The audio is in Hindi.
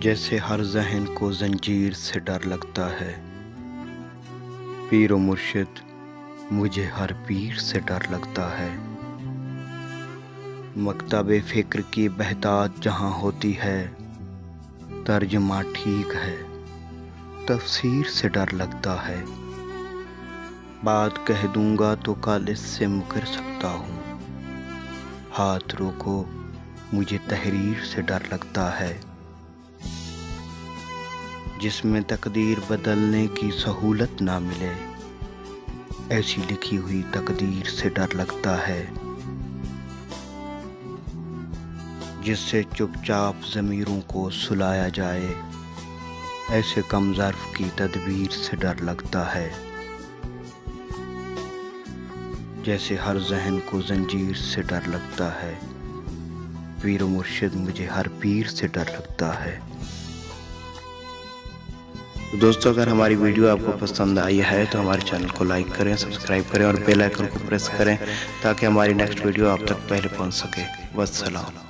जैसे हर ज़हन को जंजीर से डर लगता है, पीर ओ मुर्शिद मुझे हर पीर से डर लगता है। मकतबे फ़िक्र की बहतात जहाँ होती है, तर्जुमा ठीक है तफसीर से डर लगता है। बात कह दूंगा तो कल इससे मुकर सकता हूँ, हाथ रोको मुझे तहरीर से डर लगता है। जिसमें तकदीर बदलने की सहूलत ना मिले, ऐसी लिखी हुई तकदीर से डर लगता है। जिससे चुपचाप ज़मीरों को सुलाया जाए, ऐसे कम ज़र्फ़ की तदबीर से डर लगता है। जैसे हर ज़हन को जंजीर से डर लगता है, पीर ओ मुर्शिद मुझे हर पीर से डर लगता है। तो दोस्तों, अगर हमारी वीडियो आपको पसंद आई है तो हमारे चैनल को लाइक करें, सब्सक्राइब करें और बेल आइकन को प्रेस करें ताकि हमारी नेक्स्ट वीडियो आप तक पहले पहुंच सके। वस्सलाम।